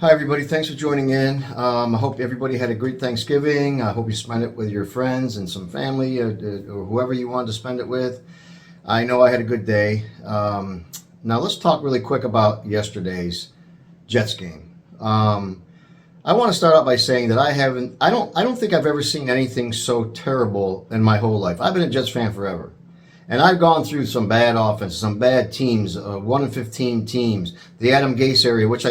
Hi, everybody. Thanks for joining in. I hope everybody had a great Thanksgiving. I hope you spent it with your friends and some family or whoever you wanted to spend it with. I know I had a good day. Now, let's talk really quick about yesterday's Jets game. I want to start out by saying that I don't think I've ever seen anything so terrible in my whole life. I've been a Jets fan forever. And I've gone through some bad offenses, some bad teams, 1-15 teams, the Adam Gase which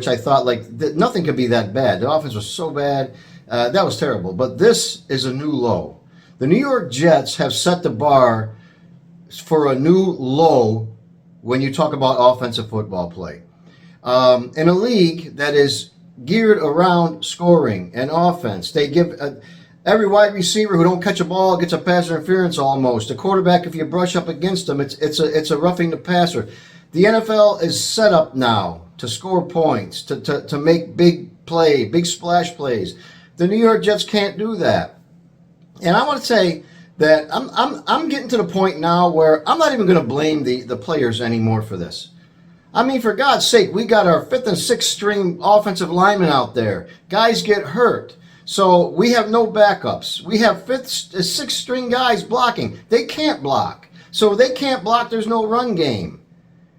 I thought like nothing could be that bad. The offense was so bad, that was terrible. But this is a new low. The New York Jets have set the bar for a new low when you talk about offensive football play. In a league that is geared around scoring and offense, they give every wide receiver who don't catch a ball gets a pass interference almost. The quarterback, if you brush up against them, it's a roughing the passer. The NFL is set up now to score points, to make big splash plays. The New York Jets can't do that. And I want to say that I'm getting to the point now where I'm not even going to blame the players anymore for this. I mean, for God's sake, we got our 5th and 6th string offensive linemen out there. Guys get hurt. So we have no backups. We have 5th, 6th string guys blocking. They can't block. So they can't block, there's no run game.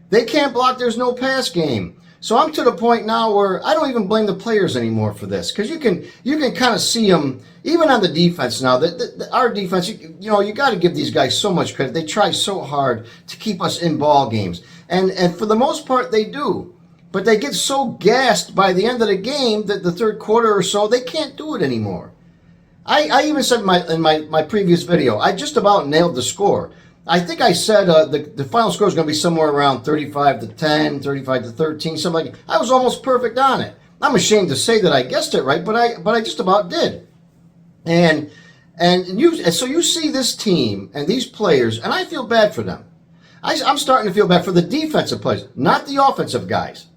They can't block, there's no pass game. So I'm to the point now where I don't even blame the players anymore for this, because you can kind of see them even on the defense now. Our defense, you got to give these guys so much credit. They try so hard to keep us in ball games, and for the most part they do. But they get so gassed by the end of the game that the third quarter or so, they can't do it anymore. I even said in my previous video, I just about nailed the score. I think I said the final score is going to be somewhere around 35-10, 35-13, something like that. I was almost perfect on it. I'm ashamed to say that I guessed it right, but I just about did. And so you see this team and these players, and I feel bad for them. I'm starting to feel bad for the defensive players, not the offensive guys.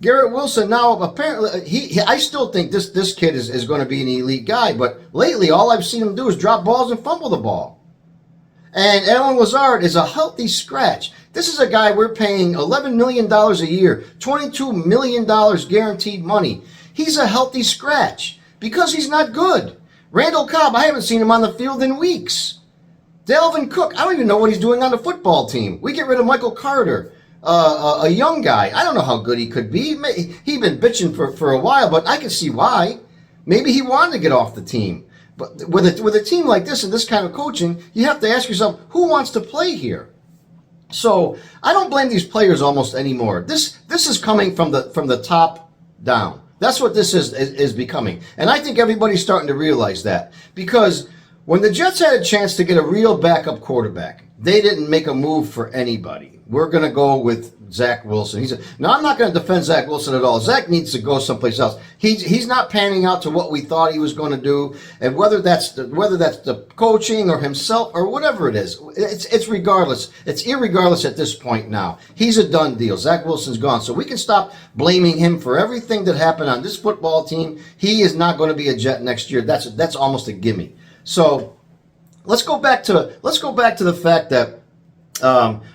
Garrett Wilson now, apparently, I still think this kid is going to be an elite guy, but lately all I've seen him do is drop balls and fumble the ball. And Allen Lazard is a healthy scratch. This is a guy we're paying $11 million a year, $22 million guaranteed money. He's a healthy scratch because he's not good. Randall Cobb, I haven't seen him on the field in weeks. Dalvin Cook, I don't even know what he's doing on the football team. We get rid of Michael Carter. A young guy. I don't know how good he could be. He'd been bitching for a while, but I can see why. Maybe he wanted to get off the team. But with a team like this and this kind of coaching, you have to ask yourself, who wants to play here? So I don't blame these players almost anymore. This is coming from the top down. That's what this is becoming. And I think everybody's starting to realize that. Because when the Jets had a chance to get a real backup quarterback, they didn't make a move for anybody. We're going to go with Zach Wilson. Now, I'm not going to defend Zach Wilson at all. Zach needs to go someplace else. He's not panning out to what we thought he was going to do, and whether that's the coaching or himself or whatever it is, it's regardless. It's irregardless at this point now. He's a done deal. Zach Wilson's gone, so we can stop blaming him for everything that happened on this football team. He is not going to be a Jet next year. That's almost a gimme. So let's go back to the fact that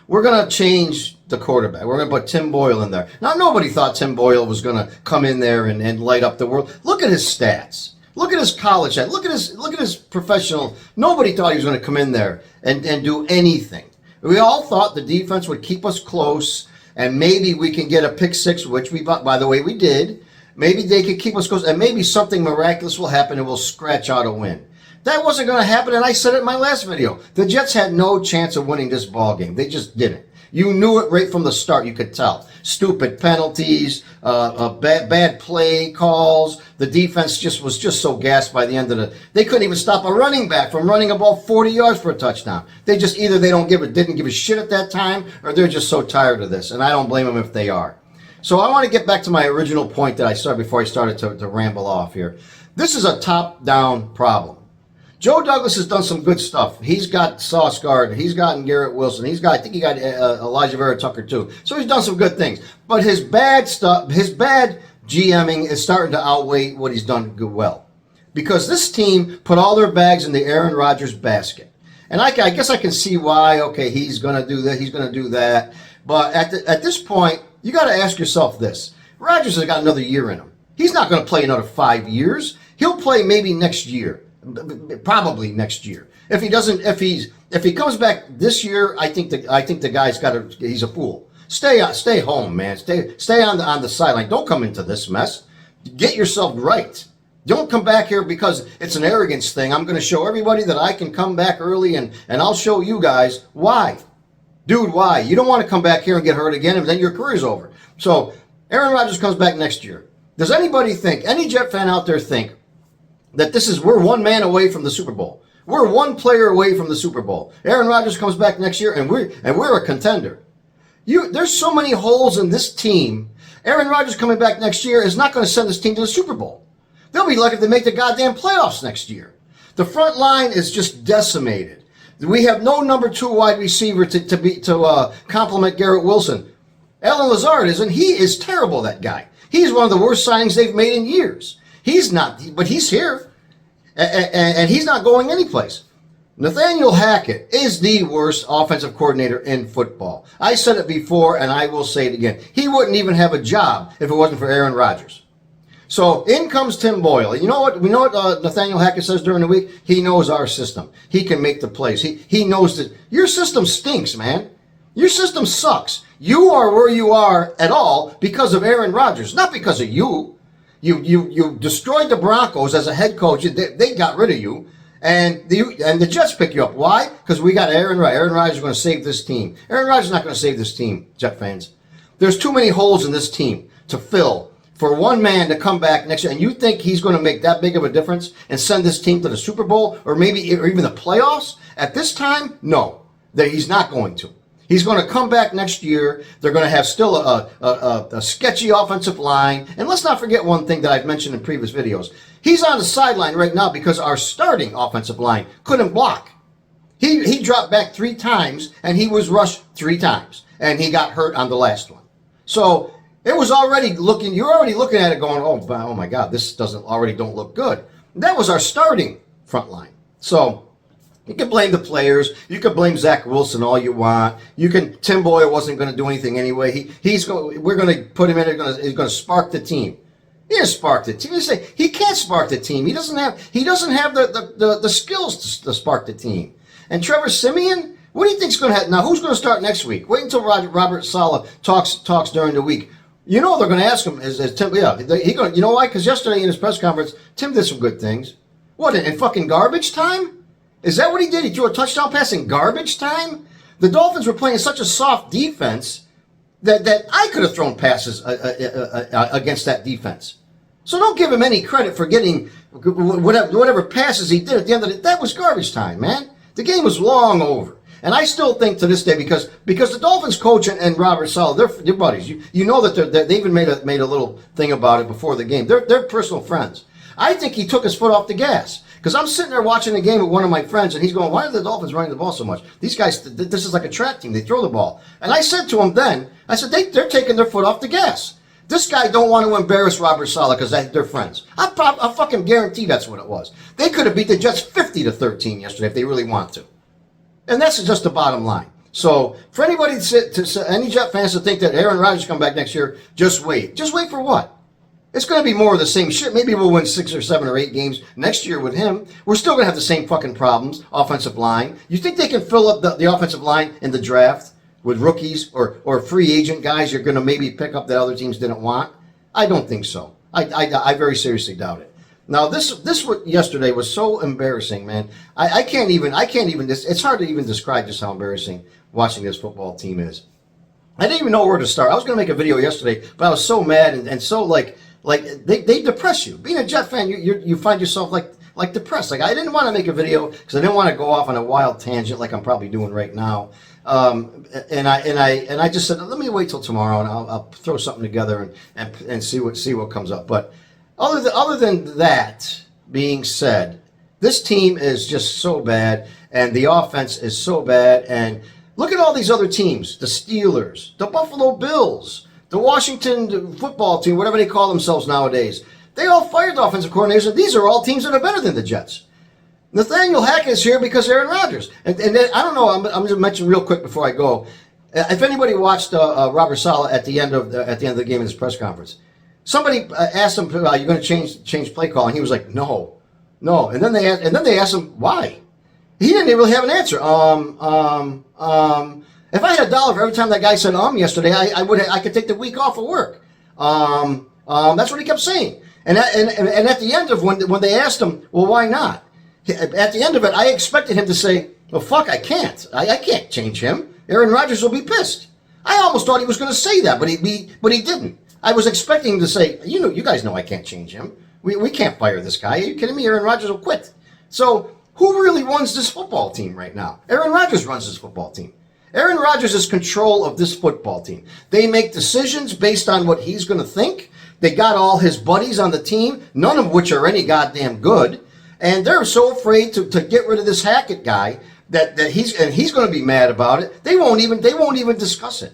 we're going to change the quarterback. We're going to put Tim Boyle in there. Now, nobody thought Tim Boyle was going to come in there and light up the world. Look at his stats. Look at his college stats. Look at his professional. Nobody thought he was going to come in there and do anything. We all thought the defense would keep us close, and maybe we can get a pick six, which by the way, we did. Maybe they could keep us close, and maybe something miraculous will happen and we'll scratch out a win. That wasn't going to happen, and I said it in my last video. The Jets had no chance of winning this ball game. They just didn't. You knew it right from the start. You could tell. Stupid penalties, bad play calls. The defense was just so gassed by the end of they couldn't even stop a running back from running a ball 40 yards for a touchdown. Either they didn't give a shit at that time, or they're just so tired of this, and I don't blame them if they are. So I want to get back to my original point that I started before I started to ramble off here. This is a top-down problem. Joe Douglas has done some good stuff. He's got Sauce Gardner. He's gotten Garrett Wilson. I think he got Elijah Vera Tucker too. So he's done some good things. But his bad stuff, his bad GMing is starting to outweigh what he's done good well. Because this team put all their bags in the Aaron Rodgers basket. And I guess I can see why, okay, he's going to do that, he's going to do that. But at this point, you got to ask yourself this. Rodgers has got another year in him. He's not going to play another 5 years. He'll play maybe next year, probably next year. If he doesn't, if he comes back this year, I think the guy's he's a fool. Stay home, man. Stay on the sideline. Don't come into this mess. Get yourself right. Don't come back here because it's an arrogance thing. I'm going to show everybody that I can come back early, and I'll show you guys why. Dude, why? You don't want to come back here and get hurt again, and then your career's over. So Aaron Rodgers comes back next year. Does anybody think, any Jet fan out there think, that we're one man away from the Super Bowl? We're one player away from the Super Bowl. Aaron Rodgers comes back next year, and we're a contender. There's so many holes in this team. Aaron Rodgers coming back next year is not going to send this team to the Super Bowl. They'll be lucky if they make the goddamn playoffs next year. The front line is just decimated. We have no number 2 wide receiver to complement Garrett Wilson. Allen Lazard isn't. He is terrible, that guy. He's one of the worst signings they've made in years. He's not, but he's here. And he's not going anyplace. Nathaniel Hackett is the worst offensive coordinator in football. I said it before, and I will say it again. He wouldn't even have a job if it wasn't for Aaron Rodgers. So in comes Tim Boyle. You know what? We know what Nathaniel Hackett says during the week. He knows our system. He can make the plays. He knows that your system stinks, man. Your system sucks. You are where you are at all because of Aaron Rodgers, not because of you. You destroyed the Broncos as a head coach. They got rid of you. And the Jets pick you up. Why? Because we got Aaron Rodgers. Aaron Rodgers is going to save this team. Aaron Rodgers is not going to save this team, Jet fans. There's too many holes in this team to fill for one man to come back next year. And you think he's going to make that big of a difference and send this team to the Super Bowl or even the playoffs? At this time, no. That he's not going to. He's going to come back next year. They're going to have still a sketchy offensive line. And let's not forget one thing that I've mentioned in previous videos. He's on the sideline right now because our starting offensive line couldn't block. He dropped back 3 times, and he was rushed 3 times. And he got hurt on the last one. So it was already looking, you're already looking at it going, oh my God, this don't look good. That was our starting front line. So you can blame the players. You can blame Zach Wilson all you want. Tim Boyle wasn't going to do anything anyway. We're going to put him in. He's going to spark the team. He didn't spark the team. He can't spark the team. He doesn't have the skills to spark the team. And Trevor Siemian, what do you think's going to happen now? Who's going to start next week? Wait until Robert Saleh talks during the week. You know they're going to ask him. Is Tim? Yeah, you know why? Because yesterday in his press conference, Tim did some good things. What, in fucking garbage time? Is that what he did? He threw a touchdown pass in garbage time? The Dolphins were playing such a soft defense that I could have thrown passes against that defense. So don't give him any credit for getting whatever passes he did at the end of it. That was garbage time, man. The game was long over. And I still think to this day, because the Dolphins coach and Robert Saleh, they're buddies. You know that they even made a little thing about it before the game. They're personal friends. I think he took his foot off the gas. Because I'm sitting there watching the game with one of my friends, and he's going, why are the Dolphins running the ball so much? These guys, this is like a track team. They throw the ball. And I said to him then, I said, they're taking their foot off the gas. This guy don't want to embarrass Robert Saleh because they're friends. I fucking guarantee that's what it was. They could have beat the Jets 50-13 yesterday if they really want to. And that's just the bottom line. So for anybody any Jet fans to think that Aaron Rodgers come back next year, just wait. Just wait for what? It's going to be more of the same shit. Maybe we'll win 6 or 7 or 8 games next year with him. We're still going to have the same fucking problems, offensive line. You think they can fill up the offensive line in the draft with rookies or free agent guys you're going to maybe pick up that other teams didn't want? I don't think so. I very seriously doubt it. Now, this yesterday was so embarrassing, man. I can't even, it's hard to even describe just how embarrassing watching this football team is. I didn't even know where to start. I was going to make a video yesterday, but I was so mad and so like they depress you. Being a Jet fan, you find yourself like depressed. Like I didn't want to make a video because I didn't want to go off on a wild tangent like I'm probably doing right now. And I just said, let me wait till tomorrow and I'll throw something together and see what comes up. But other than that being said, this team is just so bad and the offense is so bad. And look at all these other teams: the Steelers, the Buffalo Bills, the Washington football team, whatever they call themselves nowadays. They all fired the offensive coordinators. These are all teams that are better than the Jets. Nathaniel Hackett is here because of Aaron Rodgers. And then, I don't know, I'm going to mention real quick before I go. If anybody watched Robert Saleh at the end of the game in his press conference, Somebody asked him, "Are you going to change play call?" And he was like, "No, no." And then they asked him why. He didn't really have an answer. If I had $1 for every time that guy said yesterday, I could take the week off of work. That's what he kept saying. And at the end of when they asked him, well, why not? At the end of it, I expected him to say, well, fuck, I can't. I can't change him. Aaron Rodgers will be pissed. I almost thought he was going to say that, but he didn't. I was expecting him to say, you guys know I can't change him. We can't fire this guy. Are you kidding me? Aaron Rodgers will quit. So who really runs this football team right now? Aaron Rodgers runs this football team. Aaron Rodgers is control of this football team. They make decisions based on what he's going to think. They got all his buddies on the team, none of which are any goddamn good. And they're so afraid to get rid of this Hackett guy that he's going to be mad about it. They won't even discuss it.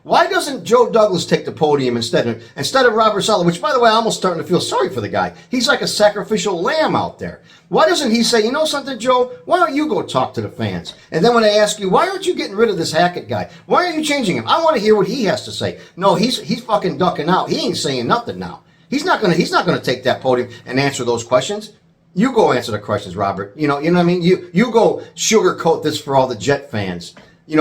Why doesn't Joe Douglas take the podium instead of Robert Saleh? Which, by the way, I'm almost starting to feel sorry for the guy. He's like a sacrificial lamb out there. Why doesn't he say, you know something, Joe? Why don't you go talk to the fans? And then when they ask you, why aren't you getting rid of this Hackett guy? Why aren't you changing him? I want to hear what he has to say. No, he's fucking ducking out. He ain't saying nothing now. He's not gonna take that podium and answer those questions. You go answer the questions, Robert. You know what I mean? You go sugarcoat this for all the Jet fans.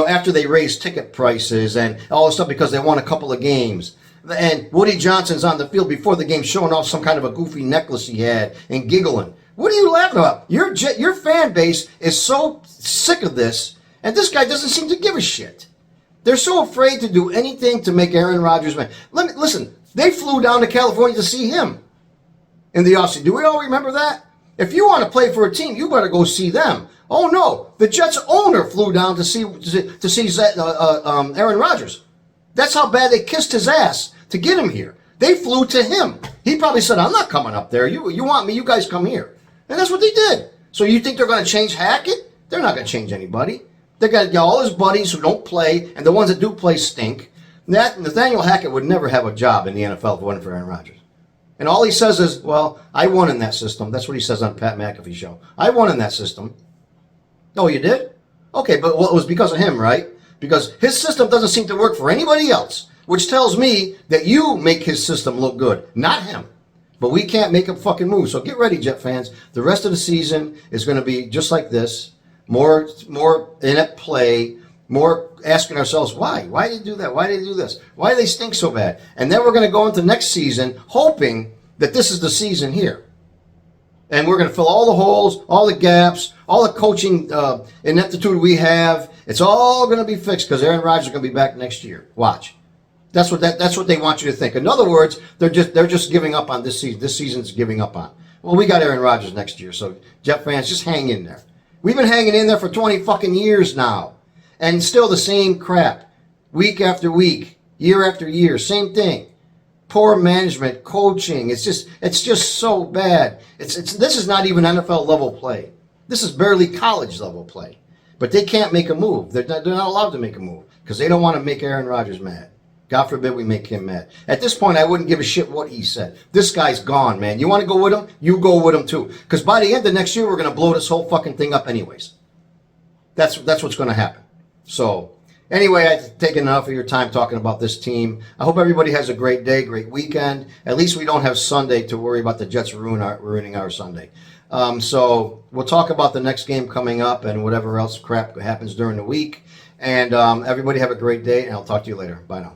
After they raise ticket prices and all this stuff because they won a couple of games. And Woody Johnson's on the field before the game showing off some kind of a goofy necklace he had and giggling. What are you laughing about? Your fan base is so sick of this, and this guy doesn't seem to give a shit. They're so afraid to do anything to make Aaron Rodgers mad. Listen, they flew down to California to see him in the offseason. Do we all remember that? If you want to play for a team, you better go see them. Oh no, the Jets owner flew down to see Aaron Rodgers. That's how bad they kissed his ass to get him here. They flew to him. He probably said, "I'm not coming up there. You want me? You guys come here." And that's what they did. So you think they're going to change Hackett? They're not going to change anybody. They got all his buddies who don't play, and the ones that do play stink. Nathaniel Hackett would never have a job in the NFL if it wasn't for Aaron Rodgers. And all he says is, "Well, I won in that system." That's what he says on Pat McAfee show. I won in that system. Oh, you did? Okay, but it was because of him, right? Because his system doesn't seem to work for anybody else, which tells me that you make his system look good, not him. But we can't make him fucking move. So get ready, Jet fans. The rest of the season is going to be just like this. More inept play, more asking ourselves, why? Why did they do that? Why did they do this? Why do they stink so bad? And then we're going to go into next season hoping that this is the season here. And we're going to fill all the holes, all the gaps, all the coaching ineptitude we have. It's all going to be fixed because Aaron Rodgers is going to be back next year. Watch. That's what they want you to think. In other words, they're just giving up on this season. This season's giving up on. Well, we got Aaron Rodgers next year, so Jet fans, just hang in there. We've been hanging in there for 20 fucking years now, and still the same crap, week after week, year after year, same thing. Poor management, coaching. It's just so bad. This is not even NFL level play. This is barely college level play. But they can't make a move. They're not allowed to make a move because they don't want to make Aaron Rodgers mad. God forbid we make him mad. At this point, I wouldn't give a shit what he said. This guy's gone, man. You want to go with him? You go with him too. Because by the end of next year, we're going to blow this whole fucking thing up anyways. That's what's going to happen. So anyway, I've taken enough of your time talking about this team. I hope everybody has a great day, great weekend. At least we don't have Sunday to worry about the Jets ruining our Sunday. So we'll talk about the next game coming up and whatever else crap happens during the week. And everybody have a great day, and I'll talk to you later. Bye now.